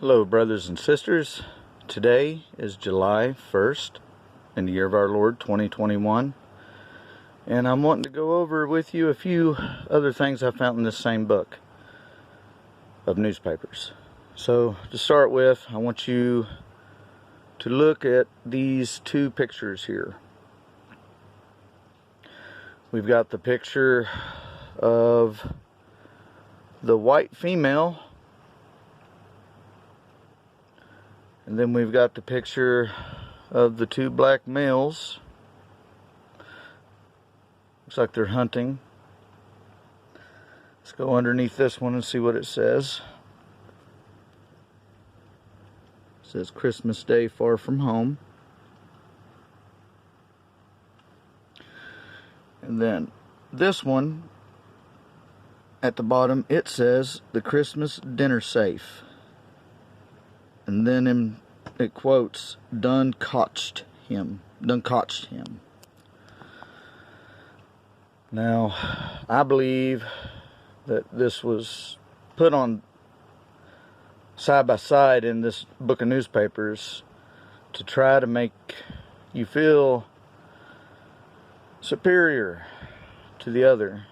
Hello, brothers and sisters. Today is July 1st in the year of our Lord 2021, and I'm wanting to go over with you a few other things I found in this same book of newspapers. So to start with, I want you to look at these two pictures here. We've got the picture of the white female, and then we've got the picture of the two black males. Looks like they're hunting. Let's go underneath this one and see what it says. It says Christmas Day Far From Home. And then this one at the bottom, it says the Christmas Dinner Safe. And then it quotes, done cotched him. Now, I believe that this was put on side by side in this book of newspapers to try to make you feel superior to the other.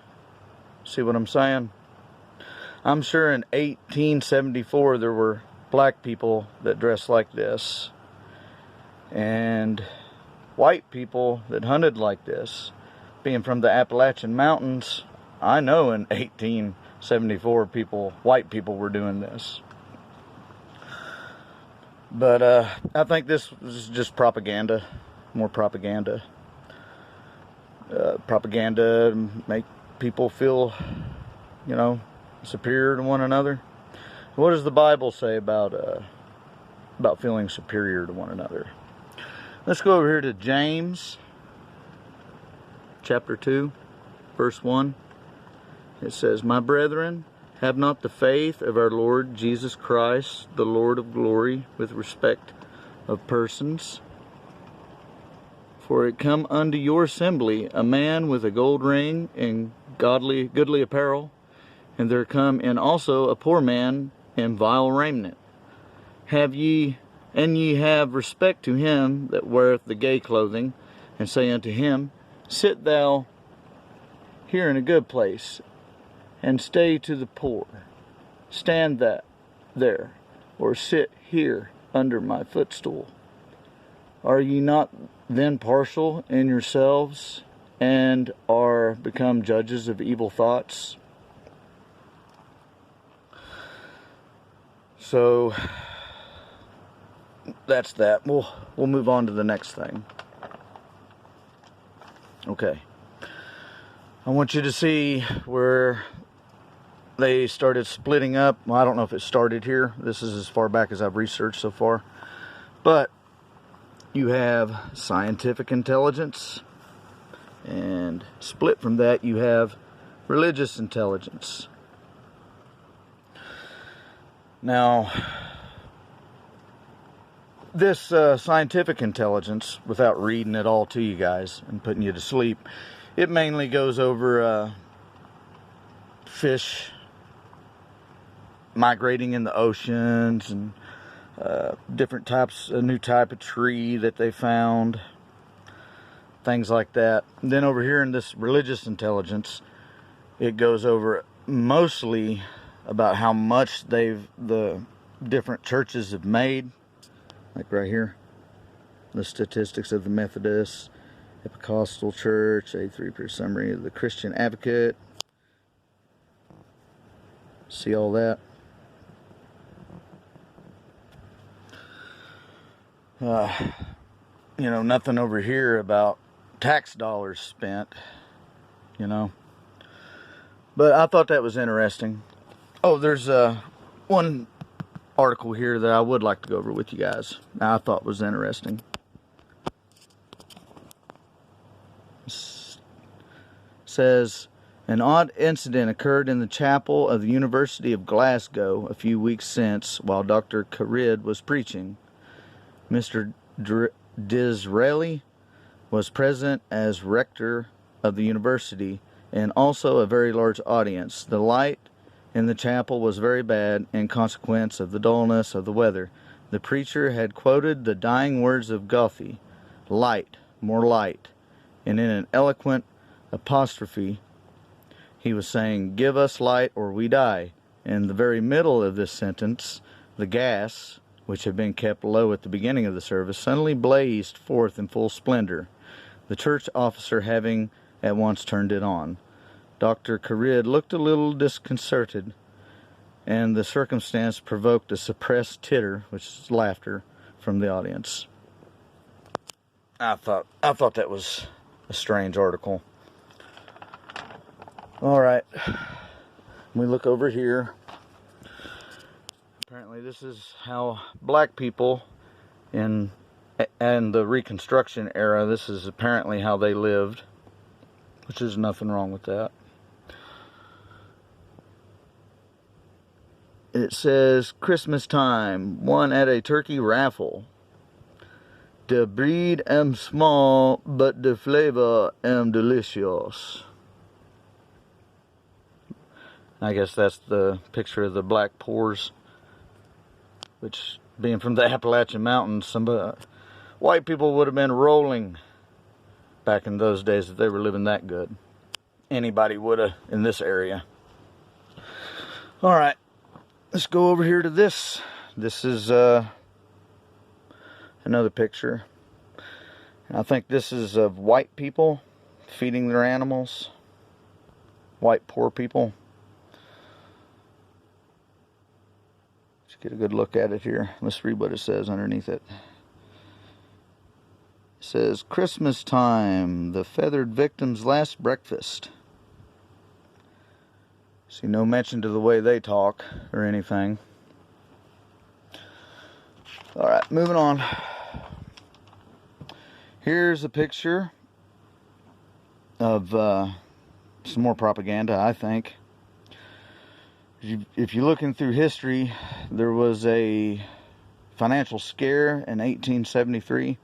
See what I'm saying? I'm sure in 1874 there were black people that dressed like this and white people that hunted like this. Being from the Appalachian Mountains, I know in 1874 white people were doing this. But I think this was just propaganda, more propaganda. Propaganda to make people feel, superior to one another. What does the Bible say about feeling superior to one another? Let's go over here to James chapter 2, verse 1. It says, "My brethren, have not the faith of our Lord Jesus Christ, the Lord of glory, with respect of persons. For it come unto your assembly a man with a gold ring and goodly apparel, and there come in also a poor man in vile raiment. Ye have respect to him that weareth the gay clothing, and say unto him, Sit thou here in a good place, and stay to the poor. Stand there, or sit here under my footstool. Are ye not then partial in yourselves, and are become judges of evil thoughts?" So that's that. We'll move on to the next thing. Okay. I want you to see where they started splitting up. Well, I don't know if it started here. This is as far back as I've researched so far. But you have scientific intelligence, and split from that you have religious intelligence. Now, this scientific intelligence, without reading it all to you guys and putting you to sleep, it mainly goes over fish migrating in the oceans and different types, a new type of tree that they found, things like that. And then over here in this religious intelligence, it goes over mostly about how much the different churches have made, like right here, the statistics of the Methodist, Episcopal Church, a 3-page summary of the Christian Advocate. See all that? Nothing over here about tax dollars spent, But I thought that was interesting. Oh, there's one article here that I would like to go over with you guys. I thought was interesting. It says, an odd incident occurred in the chapel of the University of Glasgow a few weeks since while Dr. Carid was preaching. Mr. Disraeli was present as rector of the university, and also a very large audience. The light in the chapel was very bad in consequence of the dullness of the weather. The preacher had quoted the dying words of Goethe, light, more light, and in an eloquent apostrophe, he was saying, give us light or we die. In the very middle of this sentence, the gas, which had been kept low at the beginning of the service, suddenly blazed forth in full splendor, the church officer having at once turned it on. Dr. Carid looked a little disconcerted, and the circumstance provoked a suppressed titter, which is laughter, from the audience. I thought that was a strange article. All right, we look over here. Apparently this is how black people in the Reconstruction era, this is apparently how they lived, which is nothing wrong with that. It says, Christmas time, won at a turkey raffle. The breed am small, but the flavor am delicious. I guess that's the picture of the black poors, which, being from the Appalachian Mountains, some white people would have been rolling back in those days if they were living that good. Anybody would have in this area. All right, let's go over here to this. This is another picture. And I think this is of white people feeding their animals. White poor people. Let's get a good look at it here. Let's read what it says underneath it. It says, Christmas time, the feathered victim's last breakfast. See, no mention to the way they talk or anything. Alright, moving on. Here's a picture of some more propaganda, I think. If you're looking through history, there was a financial scare in 1873.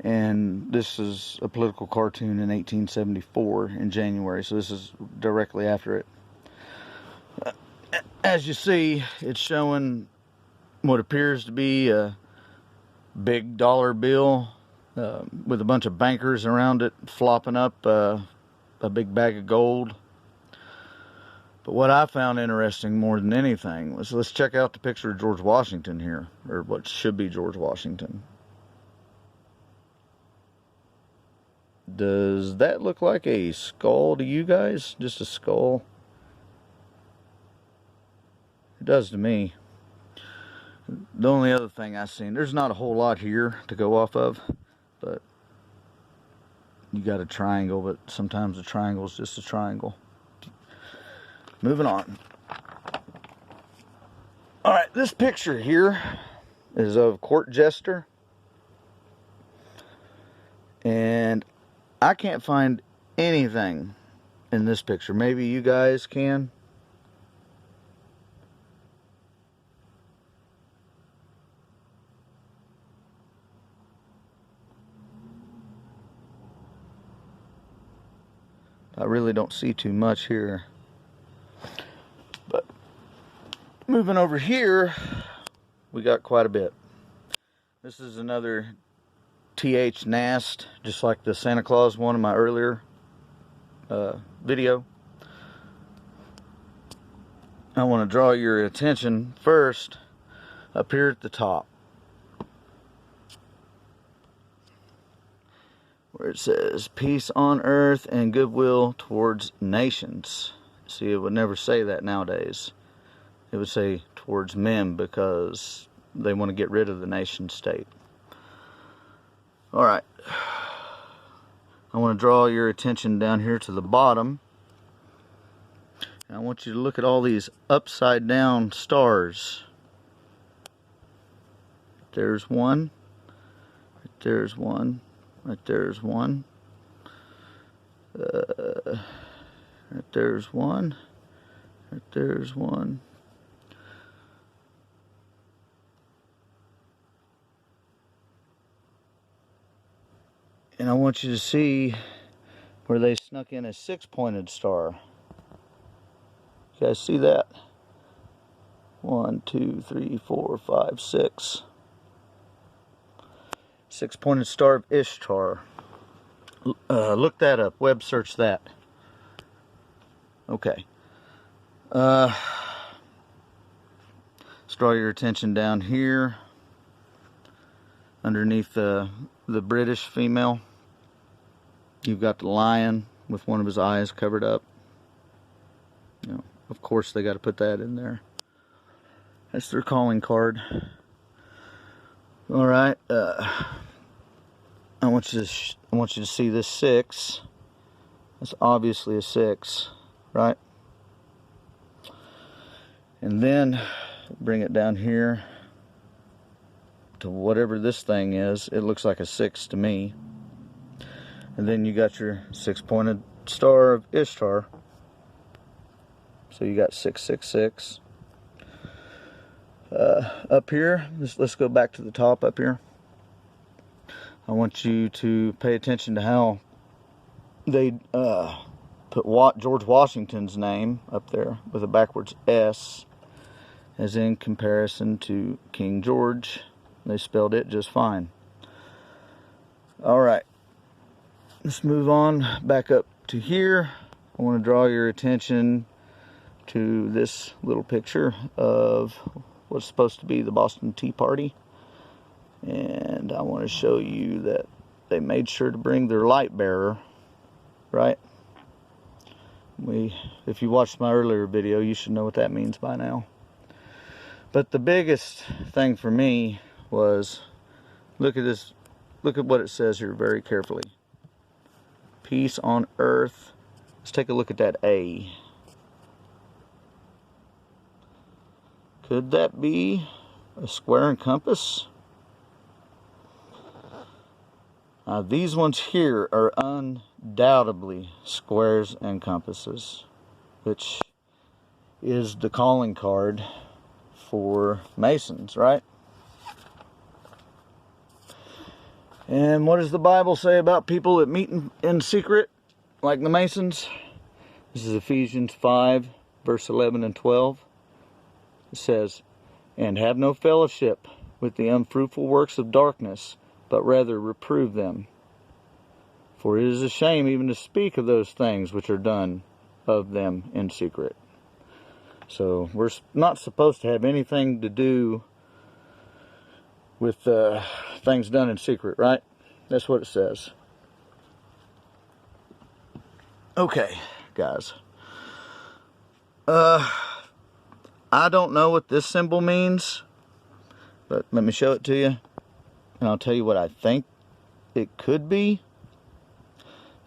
And this is a political cartoon in 1874 in January, so this is directly after it. As you see, it's showing what appears to be a big dollar bill with a bunch of bankers around it flopping up a big bag of gold. But what I found interesting more than anything was, let's check out the picture of George Washington here, or what should be George Washington. Does that look like a skull to you guys? Just a skull? It does to me. The only other thing I've seen, there's not a whole lot here to go off of, but you got a triangle, but sometimes a triangle is just a triangle. Moving on. Alright, this picture here is of court jester. And I can't find anything in this picture. Maybe you guys can. I really don't see too much here. But moving over here, we got quite a bit. This is another TH Nast, just like the Santa Claus one in my earlier video. I want to draw your attention first up here at the top, where it says peace on earth and goodwill towards nations. See, it would never say that nowadays. It would say towards men, because they want to get rid of the nation state. Alright, I want to draw your attention down here to the bottom. And I want you to look at all these upside down stars. There's one. There's one. Right there's one. Right there's one. Right there's one. And I want you to see where they snuck in a 6-pointed star. You guys see that? 1, 2, 3, 4, 5, 6. 6-pointed star of Ishtar. Look that up. Web search that. Okay. Let's draw your attention down here. Underneath the British female, you've got the lion with one of his eyes covered up. You know, of course they got to put that in there. That's their calling card. All right. I want you to see this 6. That's obviously a 6, right? And then bring it down here to whatever this thing is. It looks like a 6 to me. And then you got your 6-pointed star of Ishtar. So you got 666. Up here, let's go back to the top up here. I want you to pay attention to how they put George Washington's name up there with a backwards S, as in comparison to King George. They spelled it just fine. Alright, let's move on back up to here. I want to draw your attention to this little picture of what's supposed to be the Boston Tea Party. And I want to show you that they made sure to bring their light bearer, right? If you watched my earlier video, you should know what that means by now. But the biggest thing for me was, look at this, look at what it says here very carefully. Peace on earth. Let's take a look at that A. Could that be a square and compass? These ones here are undoubtedly squares and compasses, which is the calling card for Masons, right? And what does the Bible say about people that meet in secret, like the Masons? This is Ephesians 5, verse 11 and 12. It says, "And have no fellowship with the unfruitful works of darkness, but rather reprove them. For it is a shame even to speak of those things which are done of them in secret." So we're not supposed to have anything to do with things done in secret, right? That's what it says. Okay, guys. I don't know what this symbol means, but let me show it to you. And I'll tell you what I think it could be.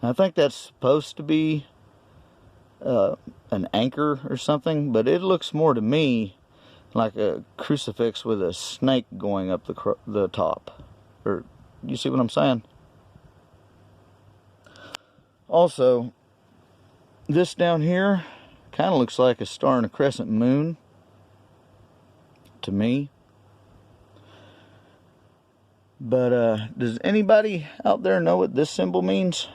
I think that's supposed to be an anchor or something, but it looks more to me like a crucifix with a snake going up the top. Or, you see what I'm saying? Also, this down here kind of looks like a star and a crescent moon to me. But does anybody out there know what this symbol means?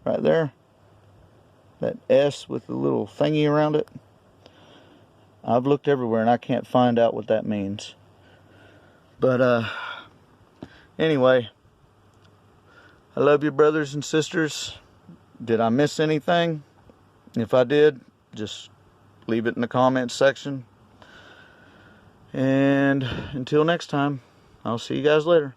Right there. That S with the little thingy around it. I've looked everywhere and I can't find out what that means. But anyway, I love you, brothers and sisters. Did I miss anything? If I did, just leave it in the comments section. And until next time, I'll see you guys later.